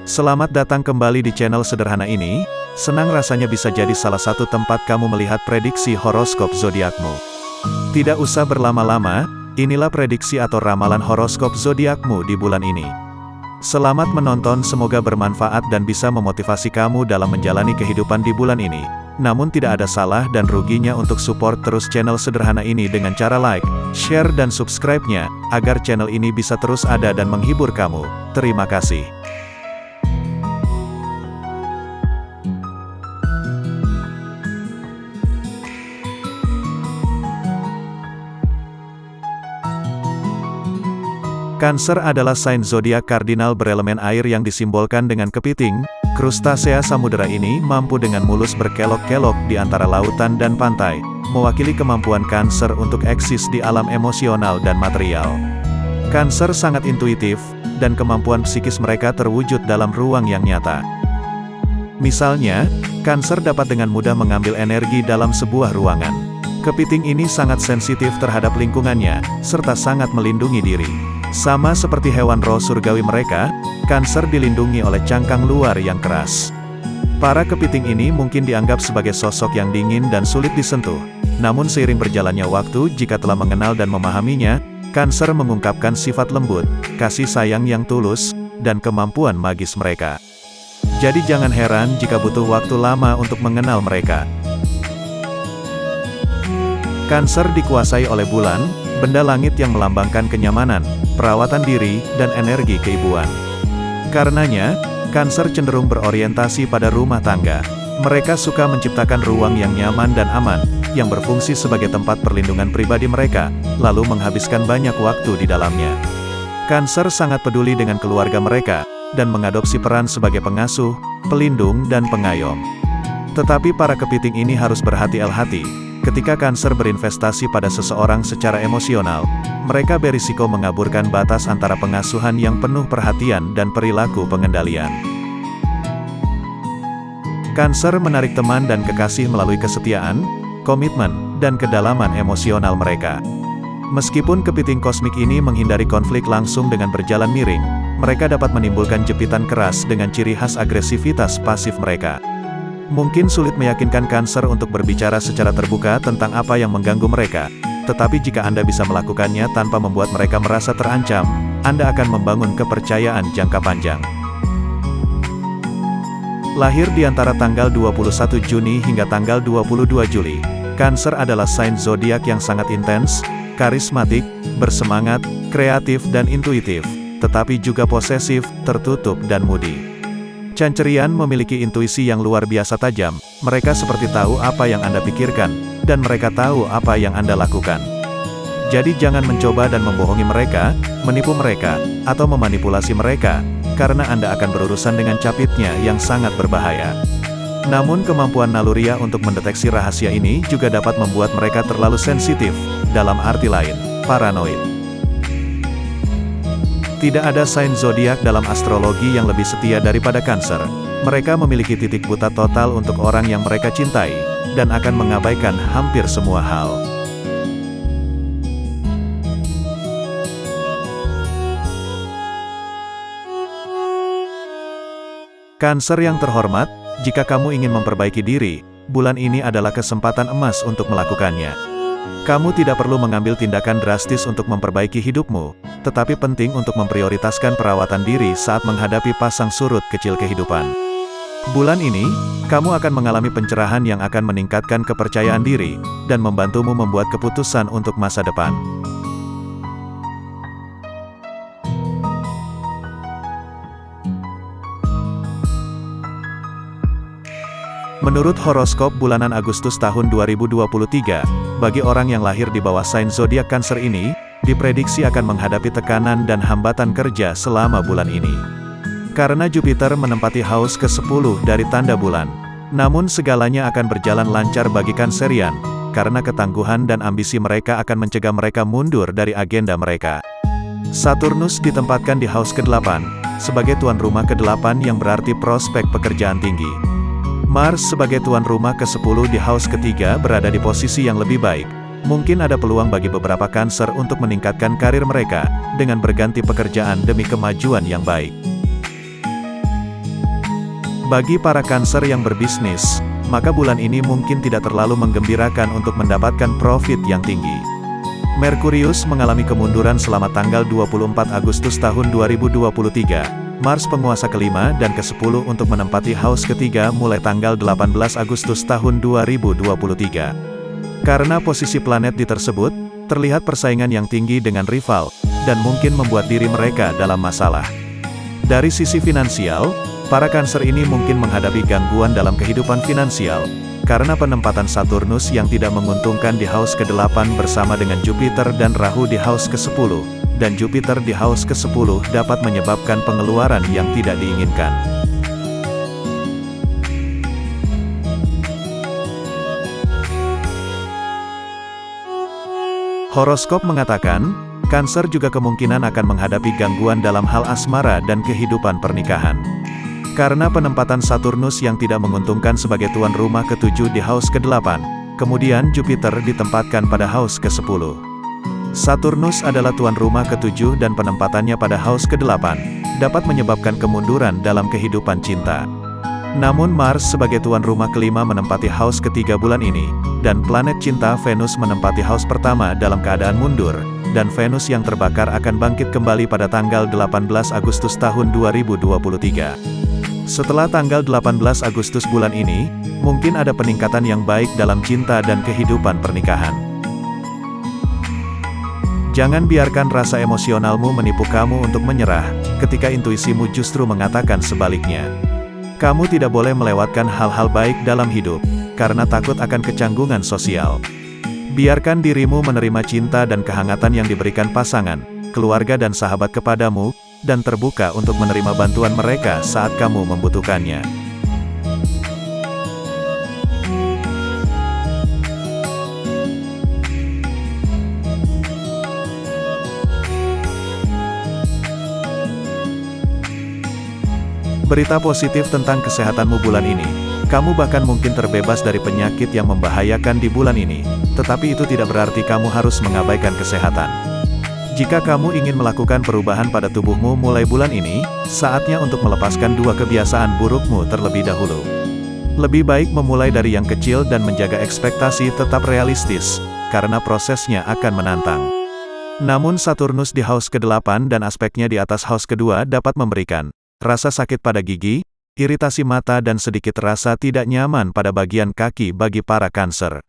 Selamat datang kembali di channel sederhana ini. Senang rasanya bisa jadi salah satu tempat kamu melihat prediksi horoskop zodiakmu. Tidak usah berlama-lama, inilah prediksi atau ramalan horoskop zodiakmu di bulan ini. Selamat menonton, semoga bermanfaat dan bisa memotivasi kamu dalam menjalani kehidupan di bulan ini. Namun tidak ada salah dan ruginya untuk support terus channel sederhana ini dengan cara like, share dan subscribe-nya, agar channel ini bisa terus ada dan menghibur kamu. Terima kasih. Cancer adalah sign zodiak kardinal berelemen air yang disimbolkan dengan kepiting. Krustasea samudera ini mampu dengan mulus berkelok-kelok di antara lautan dan pantai, mewakili kemampuan Cancer untuk eksis di alam emosional dan material. Cancer sangat intuitif, dan kemampuan psikis mereka terwujud dalam ruang yang nyata. Misalnya, Cancer dapat dengan mudah mengambil energi dalam sebuah ruangan. Kepiting ini sangat sensitif terhadap lingkungannya, serta sangat melindungi diri. Sama seperti hewan roh surgawi mereka, Cancer dilindungi oleh cangkang luar yang keras. Para kepiting ini mungkin dianggap sebagai sosok yang dingin dan sulit disentuh. Namun seiring berjalannya waktu, jika telah mengenal dan memahaminya, Cancer mengungkapkan sifat lembut, kasih sayang yang tulus, dan kemampuan magis mereka. Jadi jangan heran jika butuh waktu lama untuk mengenal mereka. Cancer dikuasai oleh bulan, benda langit yang melambangkan kenyamanan, perawatan diri, dan energi keibuan. Karenanya, Cancer cenderung berorientasi pada rumah tangga. Mereka suka menciptakan ruang yang nyaman dan aman, yang berfungsi sebagai tempat perlindungan pribadi mereka, lalu menghabiskan banyak waktu di dalamnya. Cancer sangat peduli dengan keluarga mereka, dan mengadopsi peran sebagai pengasuh, pelindung, dan pengayom. Tetapi para kepiting ini harus berhati-hati. Ketika Cancer berinvestasi pada seseorang secara emosional, mereka berisiko mengaburkan batas antara pengasuhan yang penuh perhatian dan perilaku pengendalian. Cancer menarik teman dan kekasih melalui kesetiaan, komitmen, dan kedalaman emosional mereka. Meskipun kepiting kosmik ini menghindari konflik langsung dengan berjalan miring, mereka dapat menimbulkan jepitan keras dengan ciri khas agresivitas pasif mereka. Mungkin sulit meyakinkan Cancer untuk berbicara secara terbuka tentang apa yang mengganggu mereka, tetapi jika Anda bisa melakukannya tanpa membuat mereka merasa terancam, Anda akan membangun kepercayaan jangka panjang. Lahir di antara tanggal 21 Juni hingga tanggal 22 Juli, Cancer adalah sign zodiak yang sangat intens, karismatik, bersemangat, kreatif dan intuitif, tetapi juga posesif, tertutup dan moody. Cancerian memiliki intuisi yang luar biasa tajam, mereka seperti tahu apa yang Anda pikirkan, dan mereka tahu apa yang Anda lakukan. Jadi jangan mencoba dan membohongi mereka, menipu mereka, atau memanipulasi mereka, karena Anda akan berurusan dengan capitnya yang sangat berbahaya. Namun kemampuan naluriah untuk mendeteksi rahasia ini juga dapat membuat mereka terlalu sensitif, dalam arti lain, paranoid. Tidak ada sign zodiak dalam astrologi yang lebih setia daripada Cancer. Mereka memiliki titik buta total untuk orang yang mereka cintai, dan akan mengabaikan hampir semua hal. Cancer yang terhormat, jika kamu ingin memperbaiki diri, bulan ini adalah kesempatan emas untuk melakukannya. Kamu tidak perlu mengambil tindakan drastis untuk memperbaiki hidupmu, tetapi penting untuk memprioritaskan perawatan diri saat menghadapi pasang surut kecil kehidupan. Bulan ini, kamu akan mengalami pencerahan yang akan meningkatkan kepercayaan diri, dan membantumu membuat keputusan untuk masa depan. Menurut horoskop bulanan Agustus tahun 2023, bagi orang yang lahir di bawah sign zodiak Cancer ini, diprediksi akan menghadapi tekanan dan hambatan kerja selama bulan ini. Karena Jupiter menempati haus ke-10 dari tanda bulan. Namun segalanya akan berjalan lancar bagi Cancerian, karena ketangguhan dan ambisi mereka akan mencegah mereka mundur dari agenda mereka. Saturnus ditempatkan di haus ke-8, sebagai tuan rumah ke-8 yang berarti prospek pekerjaan tinggi. Mars sebagai tuan rumah ke-10 di haus ketiga berada di posisi yang lebih baik. Mungkin ada peluang bagi beberapa Cancer untuk meningkatkan karir mereka, dengan berganti pekerjaan demi kemajuan yang baik. Bagi para Cancer yang berbisnis, maka bulan ini mungkin tidak terlalu menggembirakan untuk mendapatkan profit yang tinggi. Merkurius mengalami kemunduran selama tanggal 24 Agustus tahun 2023. Mars penguasa kelima dan ke-10 untuk menempati house ketiga mulai tanggal 18 Agustus tahun 2023. Karena posisi planet di tersebut, terlihat persaingan yang tinggi dengan rival, dan mungkin membuat diri mereka dalam masalah. Dari sisi finansial, para Cancer ini mungkin menghadapi gangguan dalam kehidupan finansial, karena penempatan Saturnus yang tidak menguntungkan di house ke-8 bersama dengan Jupiter dan Rahu di house ke-10, dan Jupiter di house ke-10 dapat menyebabkan pengeluaran yang tidak diinginkan. Horoskop mengatakan, Cancer juga kemungkinan akan menghadapi gangguan dalam hal asmara dan kehidupan pernikahan. Karena penempatan Saturnus yang tidak menguntungkan sebagai tuan rumah ke-7 di house ke-8, kemudian Jupiter ditempatkan pada house ke-10. Saturnus adalah tuan rumah ke-7 dan penempatannya pada house ke-8, dapat menyebabkan kemunduran dalam kehidupan cinta. Namun Mars sebagai tuan rumah kelima menempati house ketiga bulan ini, dan planet cinta Venus menempati house pertama dalam keadaan mundur, dan Venus yang terbakar akan bangkit kembali pada tanggal 18 Agustus tahun 2023. Setelah tanggal 18 Agustus bulan ini, mungkin ada peningkatan yang baik dalam cinta dan kehidupan pernikahan. Jangan biarkan rasa emosionalmu menipu kamu untuk menyerah, ketika intuisimu justru mengatakan sebaliknya. Kamu tidak boleh melewatkan hal-hal baik dalam hidup, karena takut akan kecanggungan sosial. Biarkan dirimu menerima cinta dan kehangatan yang diberikan pasangan, keluarga dan sahabat kepadamu, dan terbuka untuk menerima bantuan mereka saat kamu membutuhkannya. Berita positif tentang kesehatanmu bulan ini. Kamu bahkan mungkin terbebas dari penyakit yang membahayakan di bulan ini, tetapi itu tidak berarti kamu harus mengabaikan kesehatan. Jika kamu ingin melakukan perubahan pada tubuhmu mulai bulan ini, saatnya untuk melepaskan dua kebiasaan burukmu terlebih dahulu. Lebih baik memulai dari yang kecil dan menjaga ekspektasi tetap realistis, karena prosesnya akan menantang. Namun Saturnus di house ke-8 dan aspeknya di atas house kedua dapat memberikan rasa sakit pada gigi, iritasi mata dan sedikit rasa tidak nyaman pada bagian kaki bagi para Cancer.